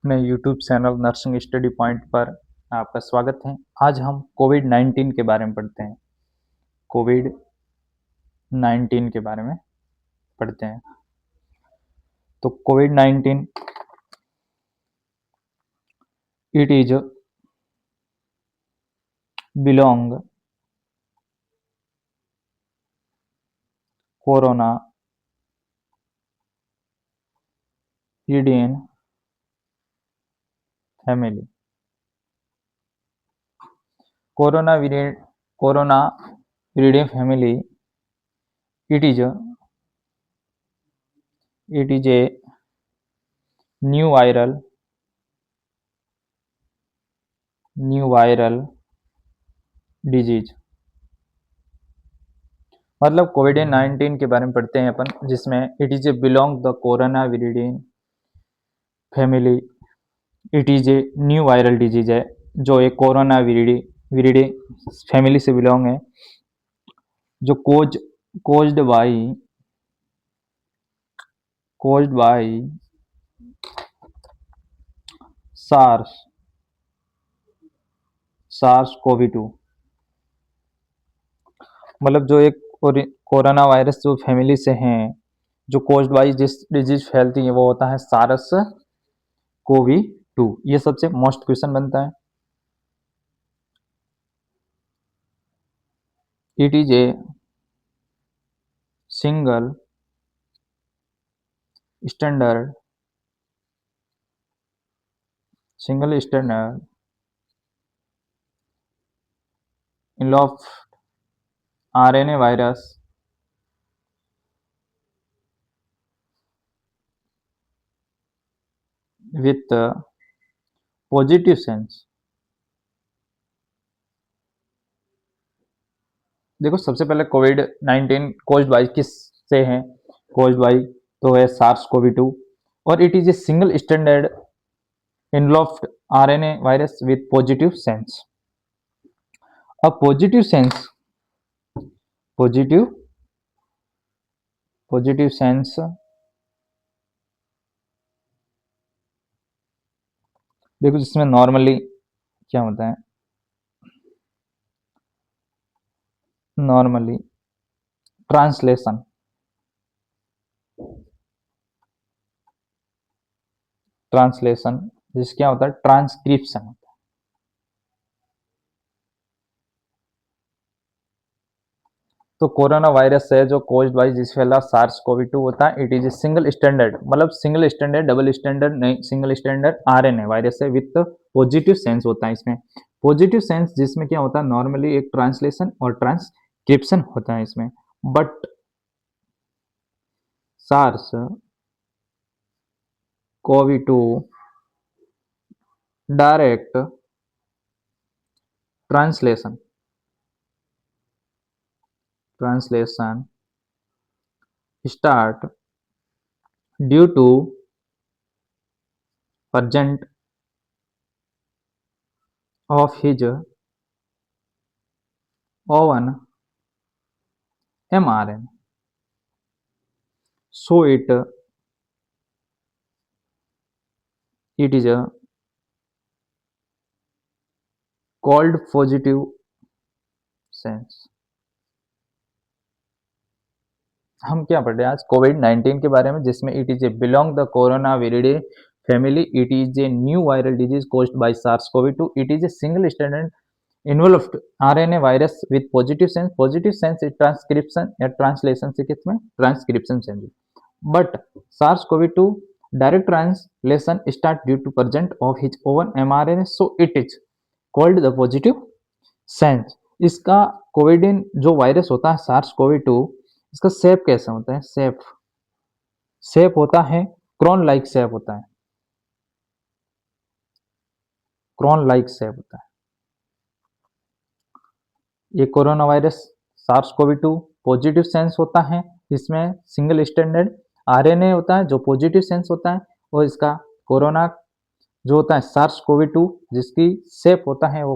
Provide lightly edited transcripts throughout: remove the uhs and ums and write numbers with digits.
अपने YouTube channel nursing study point पर आपका स्वागत है। आज हम कोविड-19 के बारे में पढ़ते हैं। कोविड-19 के बारे में पढ़ते हैं। तो कोविड-19 इट इज बिलोंग कोरोना इडियन family. Corona viridae family it is a new viral disease। मतलब कोविड-19 के बारे में पढ़ते हैं अपन, जिसमें it is a belong the corona viridae family. It is a new viral disease है जो एक कोरोना विरिडे फैमिली से बिलोंग है, जो कोज्ड बाई सार्स कोवी 2। मतलब जो एक कोरोना वायरस जो फैमिली से हैं, जो कोज्ड बाई जिस डिजीज फैलती है वो होता है सारस कोवी 2। ये सबसे मोस्ट क्वेश्चन बनता है। It is a single stranded enveloped RNA virus with positive sense। देखो, सबसे पहले कोविड-19 कोज्ड बाई किस से है? कोज्ड बाई तो है सार्स कोवी 2 और it is a single stranded enveloped RNA virus with positive sense. अब पॉजिटिव सेंस देखो, जिसमें नॉर्मली क्या होता है, नॉर्मली ट्रांसलेशन जिस क्या होता है, ट्रांसक्रिप्शन होता है। तो कोरोना वायरस है जो कोज्ड बाई जिस फैला सार्स कोवी 2 होता है। It is a single standard, मतलब सिंगल स्टैंडर्ड, डबल स्टैंडर्ड नहीं, सिंगल स्टैंडर्ड RNA वायरस है विथ पॉजिटिव सेंस होता है। इसमें पॉजिटिव सेंस जिसमें क्या होता है, नॉर्मली एक ट्रांसलेशन और ट्रांसक्रिप्शन होता है इसमें। But SARS CoV 2 direct translation start due to presence of his own mRNA, so it is called positive sense। हम क्या पढ़ रहे हैं आज? कोविड-19 के बारे में, जिसमें it is a belong the corona विरिडे family. It is a new viral disease caused by SARS CoV 2। It is a single standard involved RNA virus with positive sense transcription या ट्रांसलेशन से किसमें, ट्रांसक्रिप्शन से। But SARS CoV 2 direct translation start due to present of his own mRNA, so it is called the positive sense. इसका कोविडिन जो virus होता है SARS CoV 2, इसका शेप कैसा होता है? शेप होता है क्रोन लाइक शेप होता है, क्रोन लाइक शेप होता है। ये corona virus SARS CoV 2 positive sense होता है, इसमें सिंगल स्टैंडर्ड RNA होता है जो पॉजिटिव सेंस होता है, और इसका कोरोना जो होता है सार्स कोवी 2 जिसकी शेप होता है वो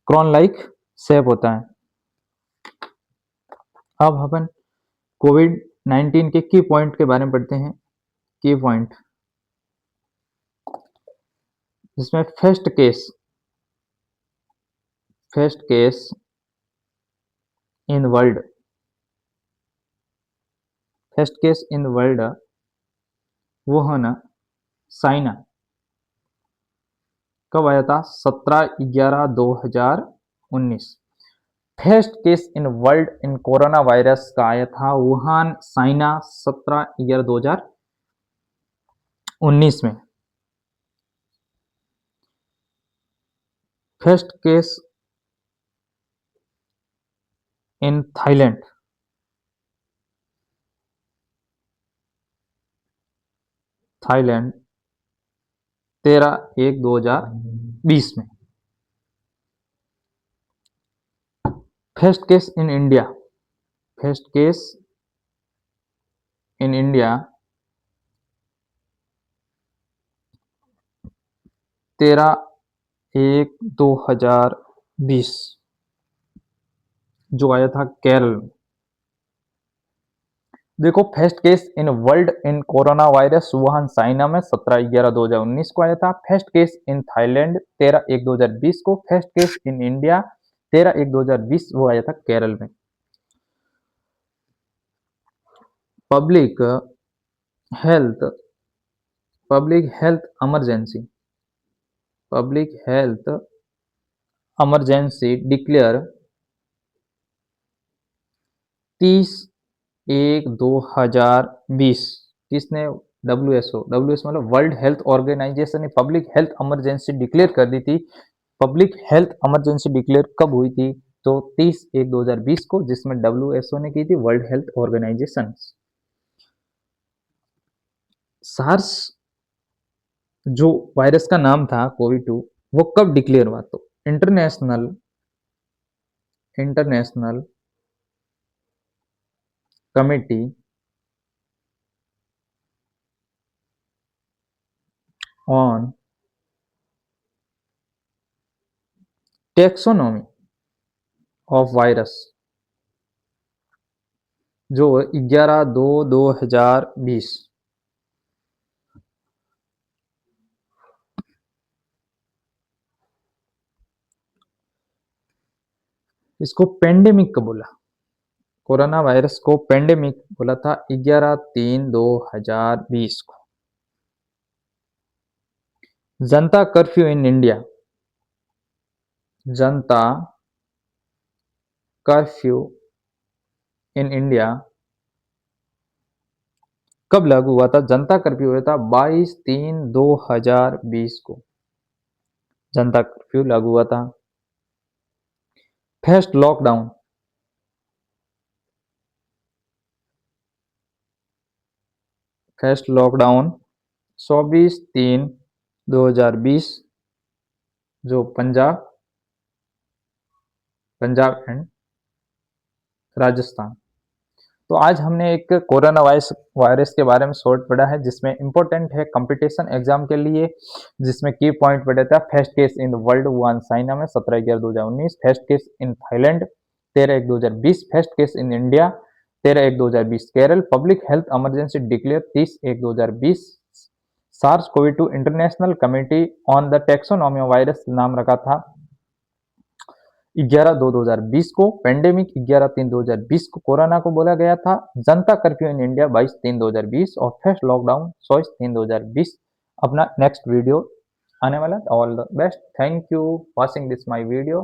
क्रोन लाइक शेप होता है। अब अपन कोविड-19 के की पॉइंट के बारे में पढ़ते हैं। की पॉइंट, जिसमें first case in world, first case in world वो है ना चाइना, कब आया था? 17/11/2019। First case in world in corona virus का आया था वुहान चाइना 17/11/2019 में। First case in Thailand, Thailand 13/1/2020 में। First case in India, first case in India 13/1/2020 जो आया था केरल में। देखो, first case in world in corona virus Wuhan China में 17/11/2019 को आया था। फर्स्ट केस इन थाईलैंड 13/1/2020 को। फर्स्ट केस इन इंडिया 13/1/2020 वो आया था केरल में। Public health emergency, public health emergency declare 30/1/2020। किसने? डब्ल्यूएचओ मतलब वर्ल्ड हेल्थ ऑर्गेनाइजेशन ने पब्लिक हेल्थ इमरजेंसी डिक्लेयर कर दी थी। पब्लिक हेल्थ इमरजेंसी डिक्लेयर कब हुई थी? तो 30/1/2020 को, जिसमें डब्ल्यूएचओ ने की थी, वर्ल्ड हेल्थ ऑर्गेनाइजेशन। सार्स जो वायरस का नाम था कोविड-2 वो कब डिक्लेयर हुआ? तो international committee on taxonomy of virus जो 11/2/2020 इसको पेंडेमिक कब बोला? कोरोना वायरस को पेंडेमिक बोला था 11/3/2020 को। जनता curfew in India, Janata curfew in India कब लागू हुआ था? जनता कर्फ्यू हुआ था 22/3/2020 को, जनता कर्फ्यू लागू हुआ था। फर्स्ट लॉकडाउन, फर्स्ट लॉकडाउन 24/3/2020 जो पंजाब एंड राजस्थान। तो आज हमने एक कोरोना वायरस के बारे में शॉर्ट पढ़ा है, जिसमें इंपॉर्टेंट है कंपटीशन एग्जाम के लिए, जिसमें की पॉइंट पढ़ा था। First case in world Wuhan China में 17/11/2019। First case in Thailand 13/1/2020। First case in India 13/1/2020 Kerala. Public health emergency declare 30/1/2020। SARS COVID two international committee on the taxonomy of virus नाम रखा था 11/2/2020 को। पेंडेमिक 11/3/2020 को कोरोना को बोला गया था। जनता कर्फ्यू इन इंडिया 22/3/2020 और फर्स्ट लॉकडाउन 24/3/2020। अपना नेक्स्ट वीडियो आने वाला। All the best, thank you watching this my video.